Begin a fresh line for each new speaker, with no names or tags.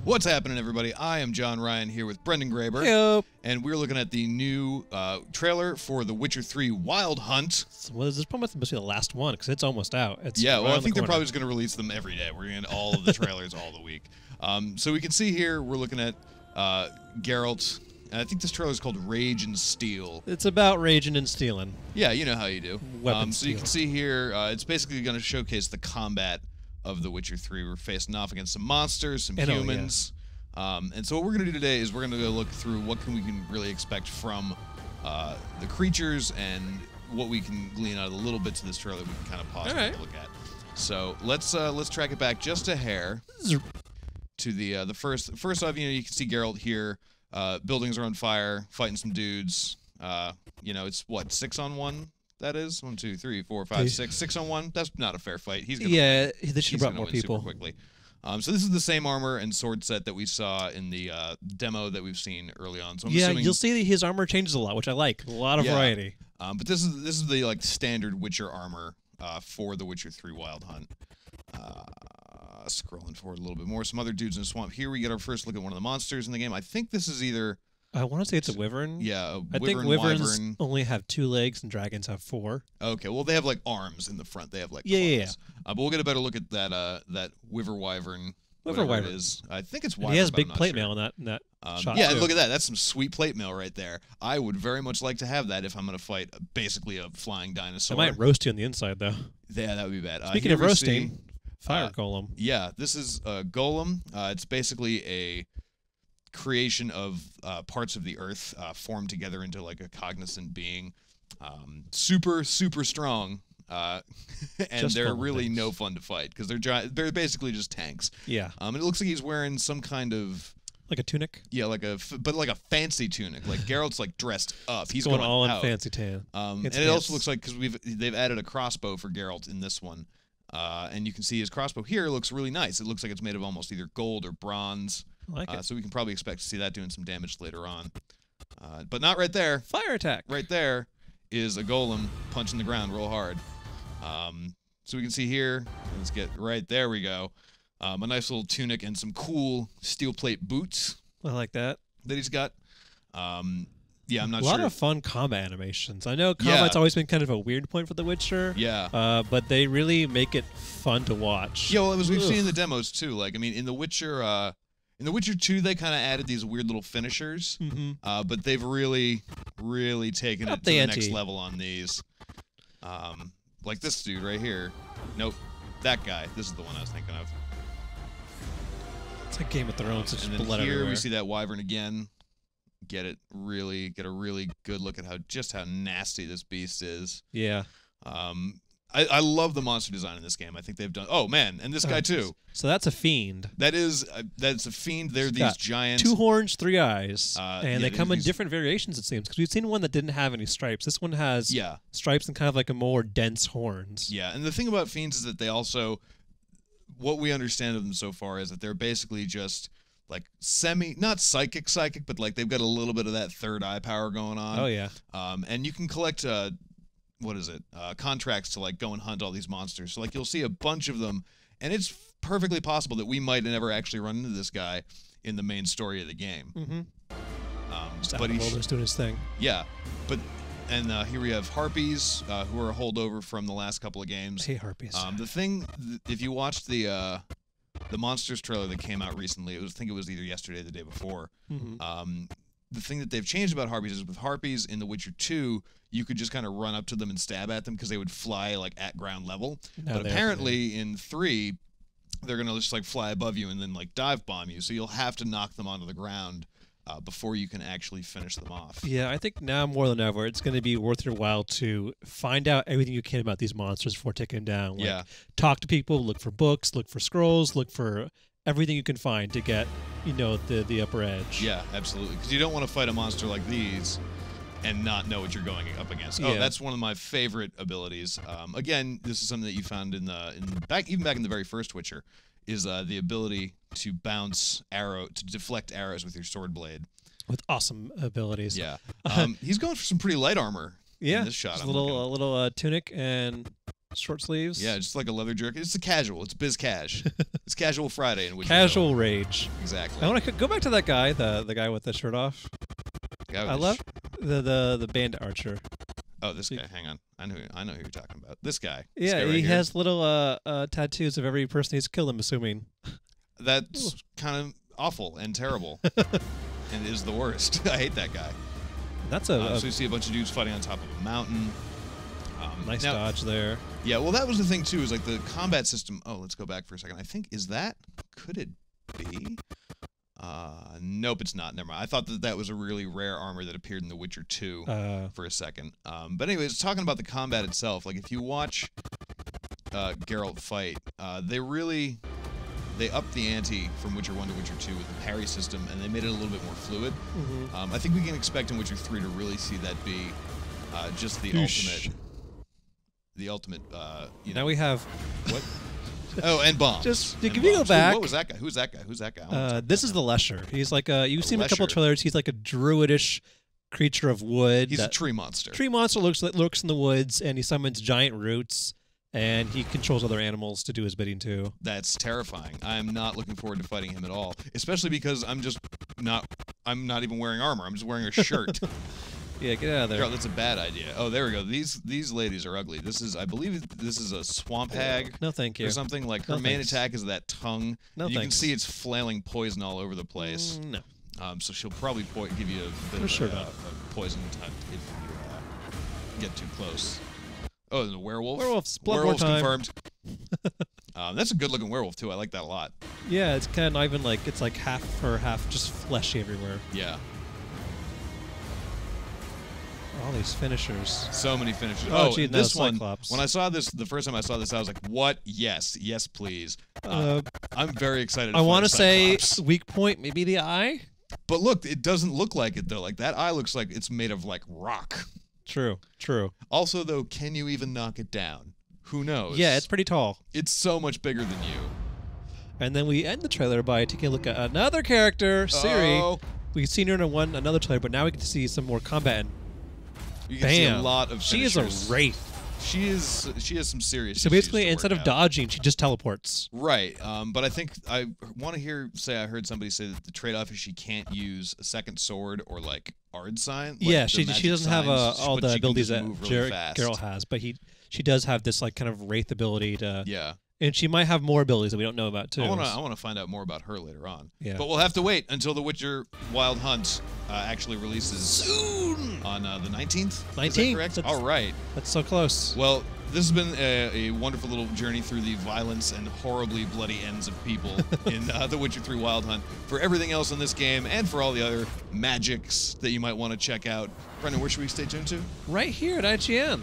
What's happening, everybody? I am John Ryan here with Brendan Graber.
Hey-o.
And we're looking at the new trailer for The Witcher 3 Wild Hunt.
Well, this probably must be the last one because it's almost out. It's
yeah, well,
right
I think they're
the
probably just going to release them every day. We're going to get all of the trailers all the week. So we can see here, we're looking at Geralt. And I think this trailer is called Rage and Steel.
It's about raging and stealing.
Yeah, you know how you do.
Weapon
so you can see here, it's basically going to showcase the combat of The Witcher 3. We're facing off against some monsters, some humans. And so what we're going to do today is we're going to go look through what we can really expect from the creatures and what we can glean out of the little bits of this trailer we can kind of pause and look at. So let's track it back just a hair to the first. First off, you can see Geralt here. Buildings are on fire, fighting some dudes. It's what, 6-on-1? That is 1, 2, 3, 4, 5, 6. 6-on-1. That's not a fair fight. He's gonna
they should have brought more people
super quickly. So this is the same armor and sword set that we saw in the demo that we've seen early on. So I'm assuming,
you'll see that his armor changes a lot, which I like. A lot of variety.
But this is the standard Witcher armor for the Witcher 3 Wild Hunt. Scrolling forward a little bit more, some other dudes in the swamp. Here we get our first look at one of the monsters in the game. I think this is either...
I want to say it's a wyvern.
Yeah,
I think wyverns only have 2 legs and dragons have 4.
Okay, well they have like arms in the front. They have like
claws.
Yeah. But we'll get a better look at that wyvern. Wyvern. It is. I think it's wyvern.
And he has big plate mail in that shot.
Yeah,
too.
Look at that. That's some sweet plate mail right there. I would very much like to have that if I'm going to fight basically a flying dinosaur.
I might roast you on the inside though.
Yeah, that would be bad.
Speaking of roasting, fire golem.
Yeah, this is a golem. It's basically a creation of parts of the earth formed together into like a cognizant being. Super strong. And they're really no fun to fight because they're basically just tanks.
Yeah.
And it looks like he's wearing some kind of
like a tunic.
Yeah, like a fancy tunic. Like Geralt's like dressed up. He's
going
all
in fancy tan.
And it also looks like because they've added a crossbow for Geralt in this one. And you can see his crossbow here looks really nice. It looks like it's made of almost either gold or bronze.
I like it.
So we can probably expect to see that doing some damage later on. But not right there.
Fire attack.
Right there is a golem punching the ground real hard. So we can see here, let's get right there we go. A nice little tunic and some cool steel plate boots.
I like that
he's got. Yeah, I'm not
sure. A lot of fun combat animations. I know combat's always been kind of a weird point for The Witcher.
Yeah.
But they really make it fun to watch.
Yeah, well, as we've seen in the demos too. Like, I mean, in The Witcher 2, they kind of added these weird little finishers. But they've really taken it to the next level on these. Like this dude right here. Nope, that guy. This is the one I was thinking of.
It's like Game of Thrones. It's
and
just
then here
everywhere.
We see that wyvern again. Get a really good look at how nasty this beast is.
Yeah.
I love the monster design in this game. I think they've done. Oh man, and this guy too.
So that's a fiend.
That's a fiend. They're these giant
2 horns, 3 eyes, and they come in different variations. It seems because we've seen one that didn't have any stripes. This one has stripes and kind of like a more dense horns.
Yeah, and the thing about fiends is that they also, what we understand of them so far is that they're basically just like not psychic, but like they've got a little bit of that third eye power going on.
Oh yeah.
And you can collect contracts to like go and hunt all these monsters. So like you'll see a bunch of them, and it's perfectly possible that we might never actually run into this guy in the main story of the game.
But he's doing his thing.
Yeah, and here we have Harpies, who are a holdover from the last couple of games.
Hey, Harpies.
The thing, if you watched the Monsters trailer that came out recently, I think it was either yesterday or the day before. The thing that they've changed about Harpies is with Harpies in The Witcher 2, you could just kind of run up to them and stab at them because they would fly like at ground level. But apparently in 3, they're going to just like fly above you and then like dive bomb you. So you'll have to knock them onto the ground before you can actually finish them off.
Yeah, I think now more than ever, it's going to be worth your while to find out everything you can about these monsters before taking them down. Like, talk to people, look for books, look for scrolls, look for everything you can find to get, the upper edge.
Yeah, absolutely. Because you don't want to fight a monster like these and not know what you're going up against.
Yeah.
Oh, that's one of my favorite abilities. Again, this is something that you found even back in the very first Witcher, is the ability to deflect arrows with your sword blade.
With awesome abilities.
Yeah. He's going for some pretty light armor.
Yeah.
In this shot,
a little tunic and short sleeves.
Yeah, just like a leather jerkin. It's a casual. It's biz cash. It's casual Friday in which
casual rage.
Exactly.
I want to go back to that guy, the guy with the shirt off. I love the bandit archer.
Oh, this guy. Hang on. I know who you're talking about. This guy.
Yeah,
this guy
he has little tattoos of every person he's killed, I'm assuming.
That's kind of awful and terrible. And is the worst. I hate that guy.
That's
so you see a bunch of dudes fighting on top of a mountain.
Nice dodge there.
Yeah, well, that was the thing, too, is like the combat system. Oh, let's go back for a second. I think, could it be? Nope, it's not. Never mind. I thought that was a really rare armor that appeared in The Witcher 2 for a second. But anyways, talking about the combat itself, like if you watch Geralt fight, they upped the ante from Witcher 1 to Witcher 2 with the parry system, and they made it a little bit more fluid. I think we can expect in Witcher 3 to really see that be just the ultimate.
Now we have
what? Oh, and bombs.
Just
if
you go back.
What was that guy? Who's that guy? Who's that guy?
This is the Lesher. He's like you've seen him a couple of trailers. He's like a druidish creature of wood.
He's a tree monster.
Tree monster lurks in the woods, and he summons giant roots. And he controls other animals to do his bidding, too.
That's terrifying. I'm not looking forward to fighting him at all. Especially because I'm not even wearing armor. I'm just wearing a shirt.
Yeah, get out of there.
Girl, that's a bad idea. Oh, there we go. These ladies are ugly. I believe this is a swamp hag.
No, thank you.
Or something. Like, her main attack is that tongue.
No,
you can see it's flailing poison all over the place.
No.
So she'll probably give you a bit of a poison attack if you get too close. Oh, the werewolf.
Werewolf's
confirmed. That's a good-looking werewolf too. I like that a lot.
Yeah, it's kind of not even like it's like half fur, half just fleshy everywhere.
Yeah.
All these finishers.
So many finishers.
Gee,
this one.
Cyclops.
When I saw this, the first time I saw this, I was like, "What? Yes, please." I'm very excited.
I want to say weak point, maybe the eye.
But look, it doesn't look like it though. Like that eye looks like it's made of like rock.
True.
Also, though, can you even knock it down? Who knows?
Yeah, it's pretty tall.
It's so much bigger than you.
And then we end the trailer by taking a look at another character, Ciri.
Oh.
We've seen her in another trailer, but now we get to see some more combat.
You can see a lot of finishers.
She is a wraith.
She has some serious.
So basically, instead of dodging, she just teleports.
Right. But I think I want to I heard somebody say that the trade-off is she can't use a second sword or like Ard sign. Like
yeah, she doesn't have all the abilities that Geralt has, but she does have this like kind of wraith ability to.
Yeah.
And she might have more abilities that we don't know about too.
I want to find out more about her later on.
Yeah.
But we'll have to wait until The Witcher Wild Hunt actually releases soon on the 19th. 19th. Is that correct? All right.
That's so close.
Well, this has been a wonderful little journey through the violence and horribly bloody ends of people in The Witcher 3 Wild Hunt. For everything else in this game and for all the other magics that you might want to check out, Brendan, where should we stay tuned to?
Right here at IGN.